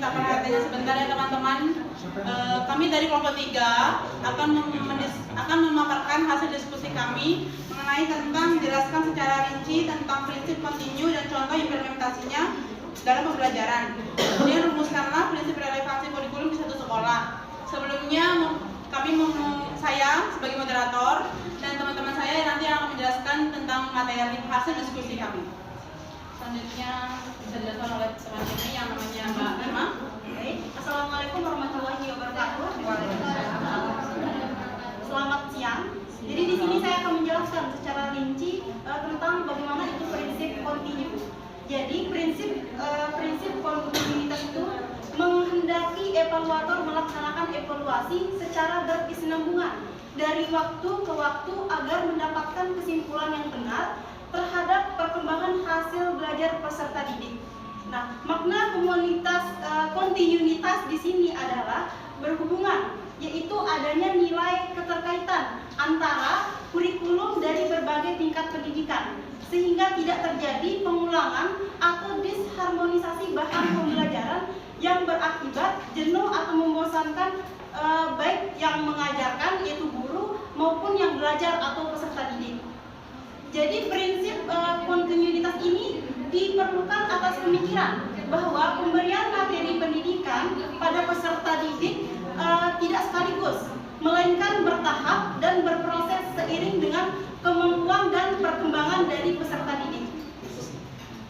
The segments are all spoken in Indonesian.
minta perhatiannya sebentar ya teman-teman. Kami dari kelompok 3 akan memaparkan hasil diskusi kami mengenai tentang menjelaskan secara rinci tentang prinsip kontinu dan contoh implementasinya dalam pembelajaran. Kemudian rumuskanlah prinsip relevansi kurikulum di satu sekolah. Sebelumnya saya sebagai moderator dan teman-teman saya yang nanti akan menjelaskan tentang materi hasil diskusi kami. Selanjutnya bisa dijelaskan oleh teman ini yang namanya Mbak Irma. Assalamualaikum warahmatullahi wabarakatuh. Selamat siang. Jadi di sini saya akan menjelaskan secara rinci tentang bagaimana itu prinsip kontinu. Jadi prinsip kontinuitas itu menghendaki evaluator melaksanakan evaluasi secara berkesinambungan dari waktu ke waktu agar mendapatkan kesimpulan yang benar terhadap perkembangan hasil belajar peserta didik. Nah, makna kontinuitas di sini adalah berhubungan, yaitu adanya nilai keterkaitan antara kurikulum dari berbagai tingkat pendidikan, sehingga tidak terjadi pengulangan atau disharmonisasi bahan pembelajaran yang berakibat jenuh atau membosankan baik yang mengajarkan yaitu guru maupun yang belajar atau peserta didik. Jadi prinsip kontinuitas ini diperlukan atas pemikiran bahwa pemberian materi pendidikan pada peserta didik tidak sekaligus, melainkan bertahap dan berproses seiring dengan kemampuan dan perkembangan dari peserta didik.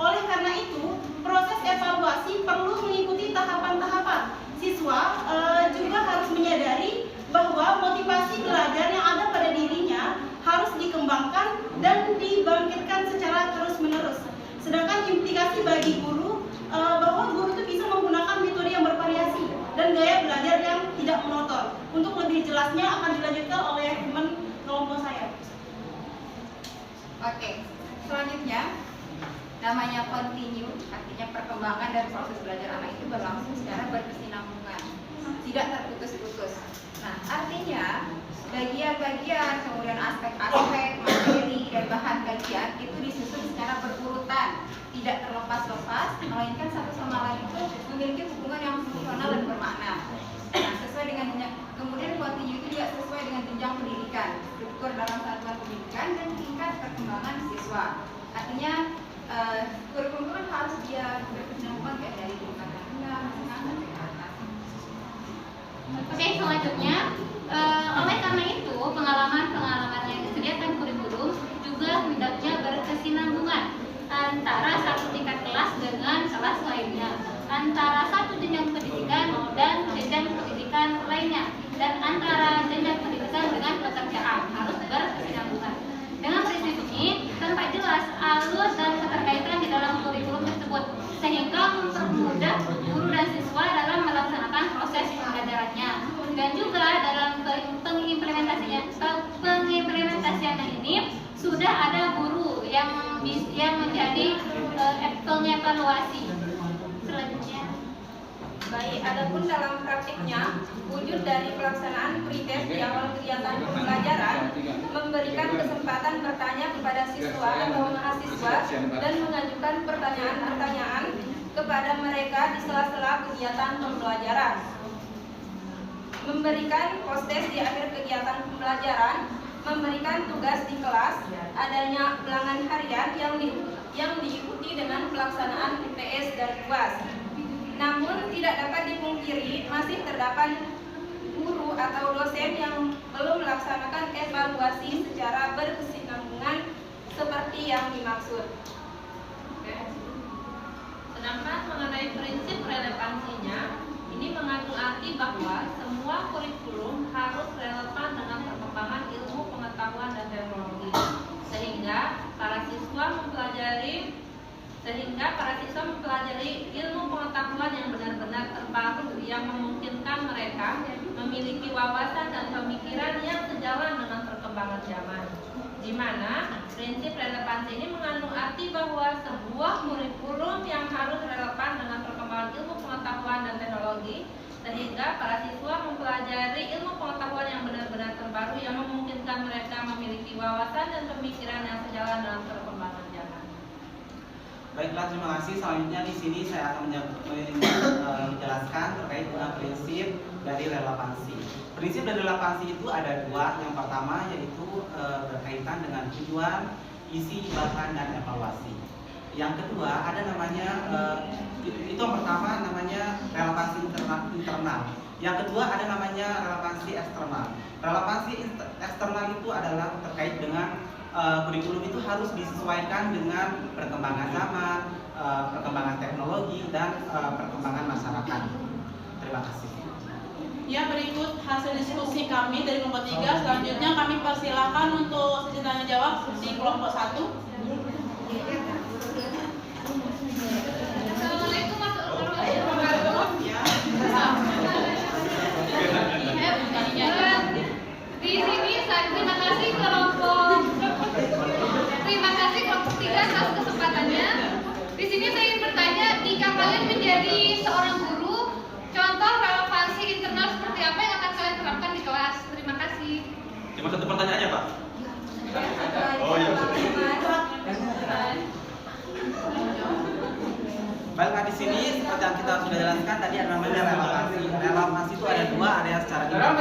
Oleh karena itu, proses evaluasi perlu mengikuti tahapan-tahapan. Siswa juga harus menyadari bahwa motivasi belajar yang ada pada dirinya harus dikembangkan dan dibangkitkan secara terus-menerus. Sedangkan implikasi bagi guru bahwa guru itu bisa menggunakan metode yang bervariasi dan gaya belajar yang tidak monoton. Untuk lebih jelasnya akan dilanjutkan oleh teman kelompok saya. Oke, selanjutnya namanya kontinu, artinya perkembangan dan proses belajar anak itu berlangsung secara berkesinambungan, tidak terputus-putus. Nah, artinya bagian-bagian, kemudian aspek-aspek, materi, dan bahan kajian itu disusun secara berurutan, tidak terlepas-lepas, melainkan satu sama lain itu memiliki hubungan yang fungsional dan bermakna. Nah, sesuai dengan kemudian kontinu itu juga sesuai dengan jenjang pendidikan, struktur dalam satuan pendidikan dan tingkat perkembangan siswa. Artinya kurikulum kan harus dia berkesinambungan kayak dari tingkat rendah, menengah, sampai ke atas. Oke, selanjutnya oleh karena itu pengalaman-pengalaman yang disediakan kurikulum juga hendaknya berkesinambungan antara satu tingkat kelas dengan kelas lainnya, antara satu jenjang pendidikan dan jenjang pendidikan lainnya, dan antara jenjang pendidikan dengan pekerjaan harus berkesinambungan. Dengan prinsip ini tampak jelas alur dan keterkaitan di dalam kurikulum tersebut, sehingga mempermudah guru dan siswa dalam melaksanakan proses pembelajarannya, dan juga dalam pengimplementasiannya ini sudah ada guru yang menjadi pengevaluasi. Selanjutnya, Baik, adapun dalam praktiknya, wujud dari pelaksanaan pretest di awal kegiatan pembelajaran memberikan kesempatan bertanya kepada siswa atau mahasiswa dan mengajukan pertanyaan-pertanyaan kepada mereka di sela-sela kegiatan pembelajaran. Memberikan postes di akhir kegiatan pembelajaran, memberikan tugas di kelas, adanya ulangan harian yang diikuti dengan pelaksanaan UTS dan UAS. Namun tidak dapat dipungkiri masih terdapat guru atau dosen yang belum melaksanakan evaluasi secara berkesinambungan seperti yang dimaksud. Sedangkan mengenai prinsip relevansinya, ini mengandung arti bahwa semua kurikulum harus relevan dengan perkembangan ilmu pengetahuan dan teknologi, sehingga para siswa mempelajari ilmu pengetahuan yang benar-benar terbaru yang memungkinkan mereka memiliki wawasan dan pemikiran yang sejalan dengan perkembangan zaman. Di mana prinsip relevansi ini mengandung arti bahwa sebuah kurikulum yang harus relevan dengan perkembangan ilmu pengetahuan dan teknologi, sehingga para siswa mempelajari ilmu pengetahuan yang benar-benar terbaru yang memungkinkan mereka memiliki wawasan dan pemikiran yang sejalan dengan perkembangan zaman. Baiklah, terima kasih. Selanjutnya di sini saya akan menjelaskan prinsip dari relevansi itu ada dua. Yang pertama yaitu berkaitan dengan tujuan, isi, bahan, dan evaluasi. Yang kedua ada namanya itu yang pertama namanya relevansi internal. Yang kedua ada namanya relevansi eksternal. Relevansi eksternal itu adalah terkait dengan kurikulum itu harus disesuaikan dengan perkembangan zaman, perkembangan teknologi, dan perkembangan masyarakat. Terima kasih. Ya, berikut hasil diskusi kami dari kelompok 3. Selanjutnya kami persilakan untuk sesi tanya jawab di kelompok 1. Assalamualaikum warahmatullahi Ya. Di sini saya terima kasih kelompok 3 atas kesempatannya. Di sini saya ingin bertanya, jika kalian menjadi seorang guru, contoh relevansi internal seperti apa yang akan kalian terapkan di kelas? Terima kasih. Cuma satu pertanyaan aja, Pak. Oh iya. Baik, di sini seperti yang kita sudah jelaskan tadi ada namanya relevansi. Relevansi itu ada dua, ada yang secara internal.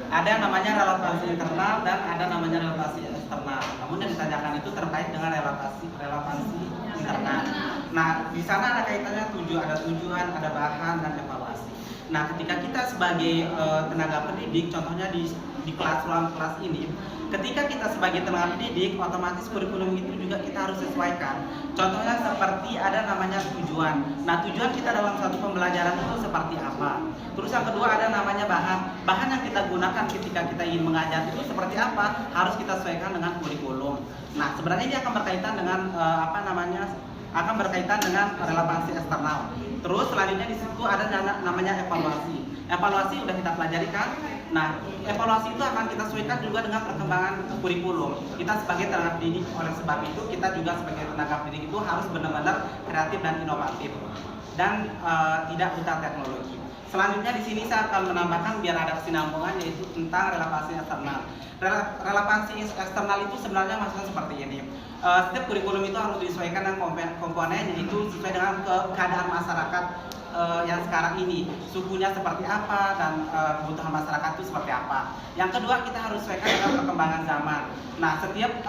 Ada yang namanya relevansi internal dan ada namanya relevansi eksternal. Namun yang ditanyakan itu terkait dengan relevansi internal. Nah, di sana ada kaitannya ada tujuan, ada bahan, dan evaluasi. Nah, ketika kita sebagai tenaga pendidik, contohnya di ruang kelas ini, ketika kita sebagai tenaga pendidik, otomatis kurikulum itu juga kita harus sesuaikan. Contohnya seperti ada namanya tujuan. Nah, tujuan kita dalam satu pembelajaran itu seperti apa. Terus yang kedua ada namanya bahan. Bahan yang kita gunakan ketika kita ingin mengajar itu seperti apa, harus kita sesuaikan dengan kurikulum. Nah, sebenarnya ini akan berkaitan dengan akan berkaitan dengan relevansi eksternal. Terus selanjutnya di situ ada namanya evaluasi. Evaluasi udah kita pelajari kan? Nah, evaluasi itu akan kita sesuaikan juga dengan perkembangan kurikulum. Kita sebagai tenaga pendidik, oleh sebab itu kita juga sebagai tenaga pendidik itu harus benar-benar kreatif dan inovatif dan tidak buta teknologi. Selanjutnya di sini saya akan menambahkan biar ada kesinambungan, yaitu tentang relevansi eksternal. Relevansi eksternal itu sebenarnya maksudnya seperti ini. Setiap kurikulum itu harus disesuaikan dengan komponen, yaitu sesuai dengan keadaan masyarakat yang sekarang ini, sukunya seperti apa dan kebutuhan masyarakat itu seperti apa. Yang kedua, kita harus sesuaikan dengan perkembangan zaman. Nah, setiap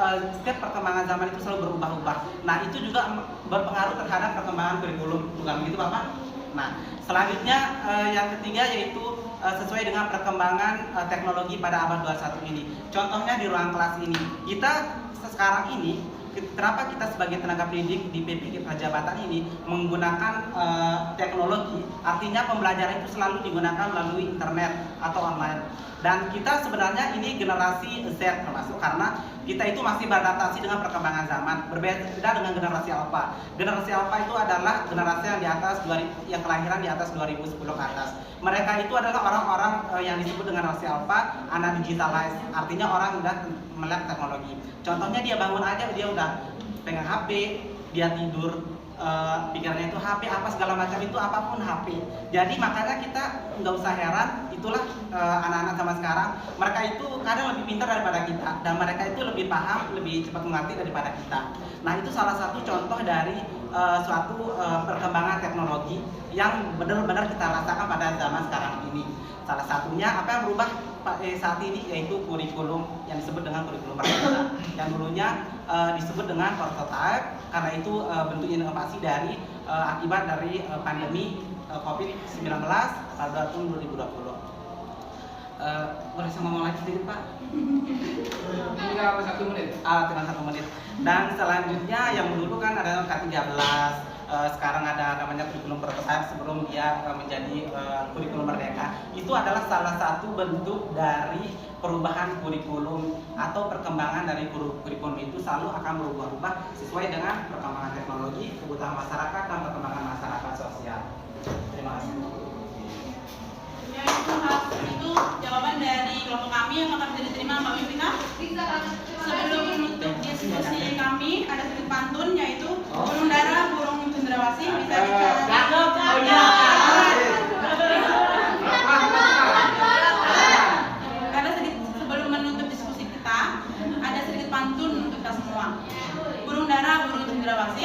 perkembangan zaman itu selalu berubah-ubah. Nah, itu juga berpengaruh terhadap perkembangan kurikulum, bukan begitu, Bapak? Nah, selanjutnya yang ketiga yaitu sesuai dengan perkembangan teknologi pada abad 21 ini. Contohnya di ruang kelas ini, kita sekarang ini, kenapa kita sebagai tenaga pendidik di PPK Prajabatan ini menggunakan teknologi? Artinya pembelajaran itu selalu digunakan melalui internet atau online. Dan kita sebenarnya ini generasi Z termasuk, karena kita itu masih beradaptasi dengan perkembangan zaman, berbeda dengan generasi Alpha. Generasi Alpha itu adalah generasi yang di atas yang kelahiran di atas 2010 ke atas. Mereka itu adalah orang-orang yang disebut dengan generasi Alpha, anak digitalized, artinya orang sudah melek teknologi. Contohnya dia bangun aja dia udah pegang HP, dia tidur pikirannya itu HP, apa segala macam itu apapun HP. Jadi makanya kita nggak usah heran, itulah anak-anak zaman sekarang, mereka itu kadang lebih pintar daripada kita dan mereka itu lebih paham, lebih cepat mengerti daripada kita. Nah, itu salah satu contoh dari suatu perkembangan teknologi yang benar-benar kita rasakan pada zaman sekarang ini. Salah satunya apa yang berubah saat ini yaitu kurikulum yang disebut dengan kurikulum merdeka, yang dulunya disebut dengan prototype karena itu bentuk inovasi dari akibat dari pandemi COVID-19 pada tahun 2020. Boleh saya ngomong lagi sedikit, Pak? Tinggal 1 menit. Tinggal 1 menit. Dan selanjutnya yang dulu kan ada K13. Sekarang ada namanya kurikulum prototype sebelum dia menjadi kurikulum merdeka. Itu adalah salah satu bentuk dari perubahan kurikulum atau perkembangan dari kurikulum itu selalu akan berubah-ubah sesuai dengan perkembangan teknologi, kebutuhan masyarakat, dan perkembangan masyarakat sosial. Terima kasih. Ya, itu jawaban dari kelompok kami yang akan diterima Mbak Wipina. Sebelum menutup diskusi kami, ada sedikit pantun yaitu burung dara, burung cendrawasih bisa dicari. Ada sedikit sebelum menutup diskusi kita, ada sedikit pantun untuk kita semua. Burung dara, burung cendrawasih.